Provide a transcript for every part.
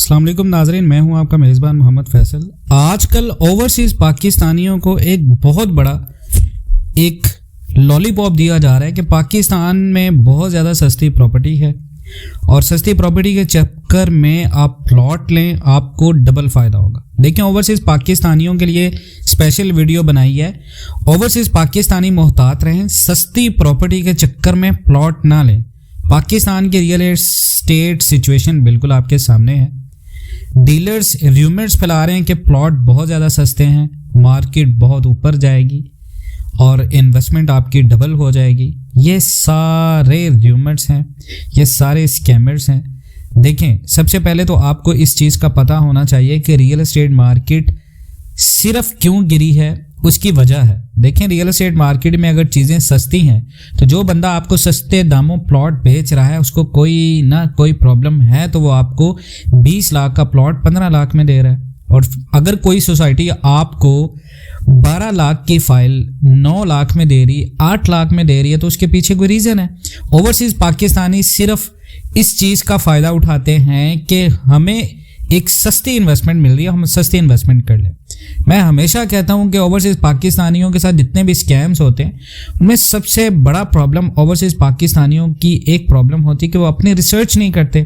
अस्सलाम वालेकुम नाज़रीन, मैं हूं आपका मेज़बान मोहम्मद फैसल। आजकल ओवरसीज़ पाकिस्तानियों को एक बहुत बड़ा एक लॉलीपॉप दिया जा रहा है कि पाकिस्तान में बहुत ज़्यादा सस्ती प्रॉपर्टी है और सस्ती प्रॉपर्टी के चक्कर में आप प्लॉट लें, आपको डबल फ़ायदा होगा। देखिए, ओवरसीज़ पाकिस्तानियों के लिए स्पेशल वीडियो बनाई है। ओवरसीज़ पाकिस्तानी मोहतात रहें, सस्ती प्रॉपर्टी के चक्कर में प्लॉट ना लें। पाकिस्तान की रियल एस्टेट सिचुएशन बिल्कुल आपके सामने है। डीलर्स र्यूमर्स फैला रहे हैं कि प्लॉट बहुत ज़्यादा सस्ते हैं, मार्केट बहुत ऊपर जाएगी और इन्वेस्टमेंट आपकी डबल हो जाएगी। ये सारे र्यूमर्स हैं, ये सारे स्कैमर्स हैं। देखें, सबसे पहले तो आपको इस चीज़ का पता होना चाहिए कि रियल एस्टेट मार्केट सिर्फ क्यों गिरी है, उसकी वजह है। देखें, रियल एस्टेट मार्केट में अगर चीज़ें सस्ती हैं तो जो बंदा आपको सस्ते दामों प्लॉट बेच रहा है उसको कोई ना कोई प्रॉब्लम है, तो वो आपको 20 लाख का प्लॉट 15 लाख में दे रहा है। और अगर कोई सोसाइटी आपको 12 लाख की फाइल 9 लाख में दे रही, 8 लाख में दे रही है, तो उसके पीछे कोई रीज़न है। ओवरसीज़ पाकिस्तानी सिर्फ इस चीज़ का फ़ायदा उठाते हैं कि हमें एक सस्ती इन्वेस्टमेंट मिल रही है, हम सस्ती इन्वेस्टमेंट कर लें। मैं हमेशा कहता हूं कि ओवरसीज़ पाकिस्तानियों के साथ जितने भी स्कैम्स होते हैं उनमें सबसे बड़ा प्रॉब्लम ओवरसीज़ पाकिस्तानियों की एक प्रॉब्लम होती है कि वो अपनी रिसर्च नहीं करते।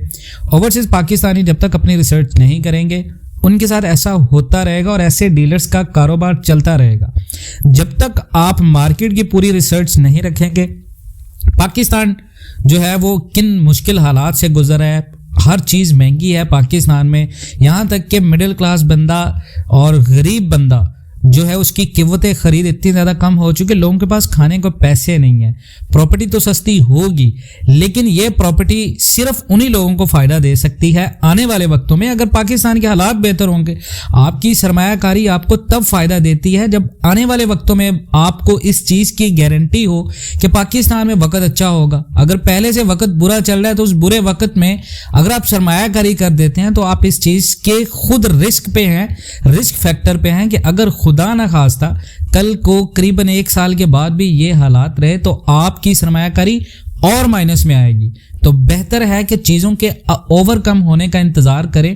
ओवरसीज़ पाकिस्तानी जब तक अपनी रिसर्च नहीं करेंगे उनके साथ ऐसा होता रहेगा और ऐसे डीलर्स का कारोबार चलता रहेगा। जब तक आप मार्केट की पूरी रिसर्च नहीं रखेंगे, पाकिस्तान जो है वो किन मुश्किल हालात से गुजर रहा है, हर चीज़ महंगी है पाकिस्तान में, यहाँ तक कि मिडिल क्लास बंदा और गरीब बंदा जो है उसकी क़ीमतें ख़रीद इतनी ज़्यादा कम हो चुकी है, लोगों के पास खाने को पैसे नहीं है। प्रॉपर्टी तो सस्ती होगी, लेकिन ये प्रॉपर्टी सिर्फ उन्हीं लोगों को फ़ायदा दे सकती है आने वाले वक्तों में, अगर पाकिस्तान के हालात बेहतर होंगे। आपकी सरमायाकारी आपको तब फ़ायदा देती है जब आने वाले वक्तों में आपको इस चीज़ की गारंटी हो कि पाकिस्तान में वक्त अच्छा होगा। अगर पहले से वक्त बुरा चल रहा है तो उस बुरे वक्त में अगर आप सरमायाकारी कर देते हैं तो आप इस चीज़ के खुद रिस्क पे हैं, रिस्क फैक्टर पे हैं कि अगर खुदा ना खास्ता कल को करीबन 1 साल के बाद भी ये हालात रहे तो आपकी सरमायाकारी और माइनस में आएगी। तो बेहतर है कि चीज़ों के ओवरकम होने का इंतज़ार करें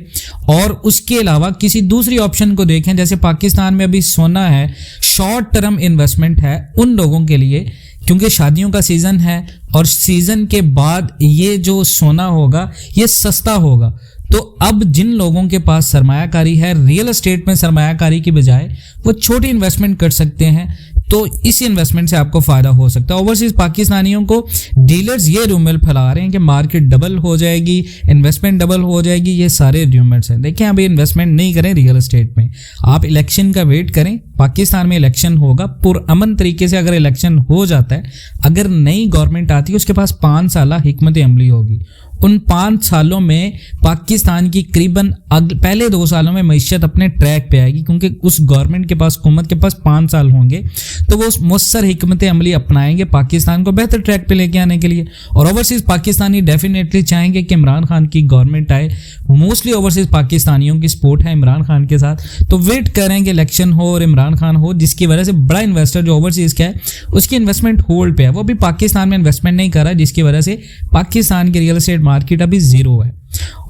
और उसके अलावा किसी दूसरी ऑप्शन को देखें। जैसे पाकिस्तान में अभी सोना है, शॉर्ट टर्म इन्वेस्टमेंट है उन लोगों के लिए, क्योंकि शादियों का सीज़न है और सीज़न के बाद ये जो सोना होगा ये सस्ता होगा। तो अब जिन लोगों के पास सरमायाकारी है, रियल एस्टेट में सरमायाकारी की बजाय वो छोटी इन्वेस्टमेंट कर सकते हैं, तो इस इन्वेस्टमेंट से आपको फ़ायदा हो सकता है। ओवरसीज़ पाकिस्तानियों को डीलर्स ये रूमर फैला रहे हैं कि मार्केट डबल हो जाएगी, इन्वेस्टमेंट डबल हो जाएगी, ये सारे रूमर्स हैं। देखिए, अभी इन्वेस्टमेंट नहीं करें रियल एस्टेट में, आप इलेक्शन का वेट करें। पाकिस्तान में इलेक्शन होगा पुरअमन तरीके से। अगर इलेक्शन हो जाता है, अगर नई गवर्नमेंट आती है, उसके पास 5 साल हिकमत अमली होगी। उन 5 सालों में पाकिस्तान की करीबन पहले 2 सालों में मईशत अपने ट्रैक पे आएगी, क्योंकि उस गवर्नमेंट के पास, हुकूमत के पास 5 साल होंगे, तो वो मुस्सर हिकमत अमली अपनाएंगे पाकिस्तान को बेहतर ट्रैक पे लेके आने के लिए। और ओवरसीज़ पाकिस्तानी डेफिनेटली चाहेंगे कि इमरान खान की गवर्नमेंट आए। मोस्टली ओवरसीज़ पाकिस्तानियों की सपोर्ट है इमरान खान के साथ, तो वेट करें कि इलेक्शन हो और इमरान खान हो, जिसकी वजह से बड़ा इन्वेस्टर जो ओवरसीज़ का है उसकी इन्वेस्टमेंट होल्ड पे है, वो भी पाकिस्तान में इन्वेस्टमेंट नहीं कर रहा, जिसकी वजह से पाकिस्तान की रियल एस्टेट मार्केट अभी ज़ीरो है।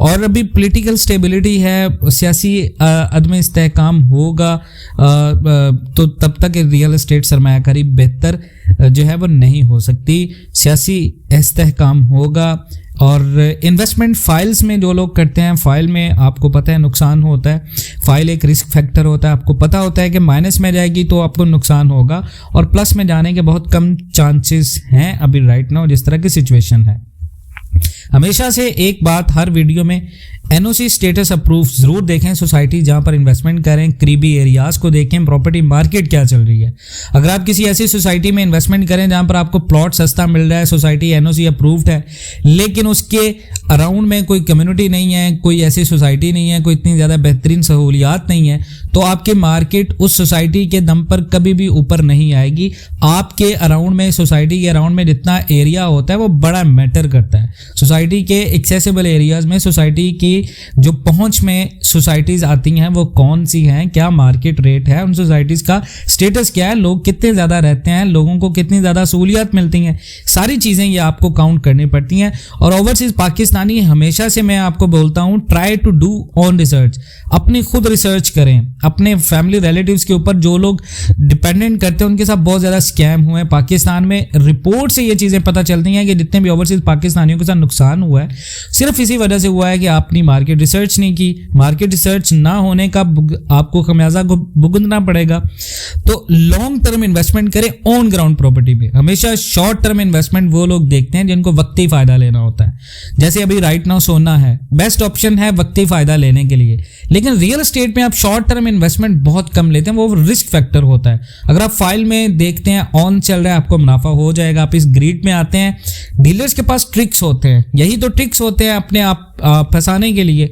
और अभी पॉलिटिकल स्टेबिलिटी है, सियासी अदम इस्तेहकाम होगा, तो तब तक रियल एस्टेट सरमायाकारी बेहतर जो है वो नहीं हो सकती। सियासी इस्तेहकाम होगा और इन्वेस्टमेंट फाइल्स में जो लोग करते हैं, फाइल में आपको पता है नुकसान होता है, फाइल एक रिस्क फैक्टर होता है। आपको पता होता है कि माइनस में जाएगी तो आपको नुकसान होगा और प्लस में जाने के बहुत कम चांसेस हैं अभी राइट नाउ जिस तरह की सिचुएशन है। हमेशा से एक बात हर वीडियो में, एनओसी स्टेटस अप्रूव ज़रूर देखें। सोसाइटी जहां पर इन्वेस्टमेंट करें, करीबी एरियाज़ को देखें, प्रॉपर्टी मार्केट क्या चल रही है। अगर आप किसी ऐसी सोसाइटी में इन्वेस्टमेंट करें जहां पर आपको प्लॉट सस्ता मिल रहा है, सोसाइटी एनओसी अप्रूव्ड है, लेकिन उसके अराउंड में कोई कम्युनिटी नहीं है, कोई ऐसी सोसाइटी नहीं है, कोई इतनी ज़्यादा बेहतरीन सहूलियात नहीं है, तो आपकी मार्केट उस सोसाइटी के दम पर कभी भी ऊपर नहीं आएगी। आपके अराउंड में, सोसाइटी के अराउंड में जितना एरिया होता है वो बड़ा मैटर करता है। सोसाइटी के एक्सेसिबल एरियाज़ में, सोसाइटी की जो पहुंच में सोसाइटीज़ आती हैं वो कौन सी हैं, क्या मार्केट रेट है, उन सोसाइटीज़ का स्टेटस क्या है, लोग कितने ज़्यादा रहते हैं, लोगों को कितनी ज़्यादा सहूलियत मिलती हैं, सारी चीज़ें ये आपको काउंट करनी पड़ती हैं। और ओवरसीज़ पाकिस्तान پاکستانی ہمیشہ سے میں آپ کو بولتا ہوں try to do on research, اپنی خود ریسرچ کریں. اپنے فیملی ریلیٹیوز کے اوپر جو لوگ ڈپینڈنٹ کرتے ہیں ان کے ساتھ بہت زیادہ اسکیم ہوئے ہیں پاکستان میں. رپورٹ سے یہ چیزیں پتہ چلتی ہیں کہ جتنے بھی اوورسیز پاکستانیوں کے ساتھ نقصان ہوا ہے صرف اسی وجہ سے ہوا ہے کہ آپ نے مارکیٹ ریسرچ نہیں کی. مارکیٹ ریسرچ نہ ہونے کا آپ کو خمیازہ کو بھگتنا پڑے گا. تو لانگ ٹرم انویسٹمنٹ کریں آن گراؤنڈ پراپرٹی پہ. ہمیشہ شارٹ ٹرم انویسٹمنٹ وہ لوگ دیکھتے ہیں جن کو وقتی فائدہ لینا ہوتا ہے. جیسے ابھی رائٹ ناؤ سونا ہے, بیسٹ آپشن ہے وقتی فائدہ لینے کے لیے, لیکن ریئل اسٹیٹ میں آپ شارٹ ٹرم انویسٹمنٹ بہت کم لیتے ہیں, وہ رسک فیکٹر ہوتا ہے. اگر آپ فائل میں دیکھتے ہیں آن چل رہا ہے آپ کو منافع ہو جائے گا, آپ اس گریڈ میں آتے ہیں. ڈیلرز کے پاس ٹرکس ہوتے ہیں, یہی تو ٹرکس ہوتے ہیں اپنے آپ پھنسانے کے لیے.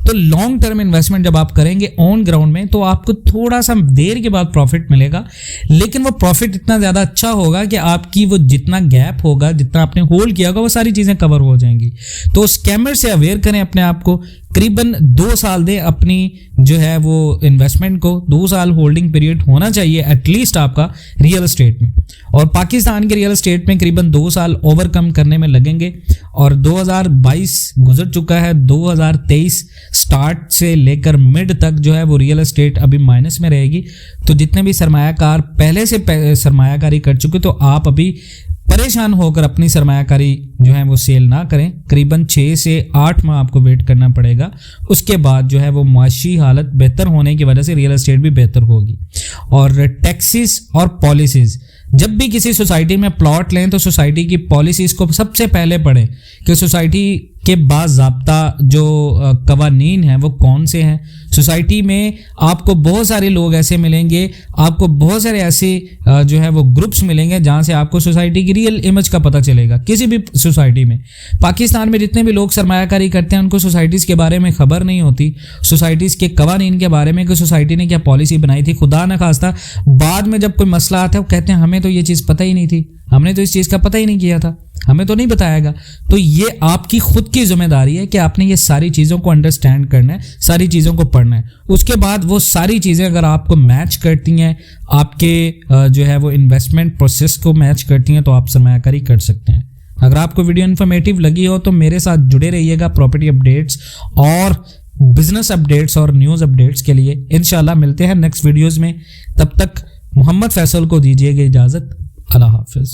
تو لانگ ٹرم انویسٹمنٹ جب آپ کریں گے آن گراؤنڈ میں تو آپ کو تھوڑا سا دیر کے بعد پروفٹ ملے گا, لیکن وہ پروفٹ اتنا زیادہ اچھا ہوگا کہ آپ کی وہ جتنا گیپ ہوگا, جتنا آپ نے ہولڈ کیا ہوگا, وہ ساری چیزیں کور ہو جائیں گی. تو اسکیمر سے اویئر کریں اپنے آپ کو. قریباً 2 سال دیں اپنی جو ہے وہ انویسٹمنٹ کو. 2 سال ہولڈنگ پیریڈ ہونا چاہیے ایٹ لیسٹ آپ کا ریئل اسٹیٹ میں. اور پاکستان کے ریئل اسٹیٹ میں قریباً 2 سال اوور کم کرنے میں لگیں گے. اور 2022 گزر چکا ہے, 2023 سٹارٹ سے لے کر مڈ تک جو ہے وہ ریئل اسٹیٹ ابھی مائنس میں رہے گی. تو جتنے بھی سرمایہ کار پہلے سے سرمایہ کاری کر چکے تو آپ ابھی پریشان ہو کر اپنی سرمایہ کاری جو ہے وہ سیل نہ کریں. قریباً 6 سے 8 ماہ آپ کو ویٹ کرنا پڑے گا. اس کے بعد جو ہے وہ معاشی حالت بہتر ہونے کی وجہ سے ریئل اسٹیٹ بھی بہتر ہوگی. اور ٹیکسز اور پالیسیز, جب بھی کسی سوسائٹی میں پلاٹ لیں تو سوسائٹی کی پالیسیز کو سب سے پہلے پڑھیں کہ سوسائٹی کے باضابطہ جو قوانین ہیں وہ کون سے ہیں. سوسائٹی میں آپ کو بہت سارے لوگ ایسے ملیں گے, آپ کو بہت سارے ایسے جو ہے وہ گروپس ملیں گے جہاں سے آپ کو سوسائٹی کی ریئل امیج کا پتہ چلے گا. کسی بھی سوسائٹی میں, پاکستان میں جتنے بھی لوگ سرمایہ کاری کرتے ہیں ان کو سوسائٹیز کے بارے میں خبر نہیں ہوتی, سوسائٹیز کے قوانین کے بارے میں کہ سوسائٹی نے کیا پالیسی بنائی تھی. خدا نہ خواستہ بعد میں جب کوئی مسئلہ آتا ہے وہ کہتے ہیں ہمیں تو یہ چیز پتہ ہی نہیں تھی, ہم نے تو اس چیز کا پتہ ہی نہیں کیا تھا, ہمیں تو نہیں بتایا گا. تو یہ آپ کی خود کی ذمہ داری ہے کہ آپ نے یہ ساری چیزوں کو انڈرسٹینڈ کرنا ہے, ساری چیزوں کو پڑھنا ہے. اس کے بعد وہ ساری چیزیں اگر آپ کو میچ کرتی ہیں, آپ کے جو ہے وہ انویسٹمنٹ پروسیس کو میچ کرتی ہیں, تو آپ سرمایہ کاری کر سکتے ہیں. اگر آپ کو ویڈیو انفارمیٹیو لگی ہو تو میرے ساتھ جڑے رہیے گا پراپرٹی اپڈیٹس اور بزنس اپڈیٹس اور نیوز اپڈیٹس کے لیے. انشاءاللہ ملتے ہیں نیکسٹ ویڈیوز میں. تب تک محمد فیصل کو دیجیے گا اجازت. اللہ حافظ.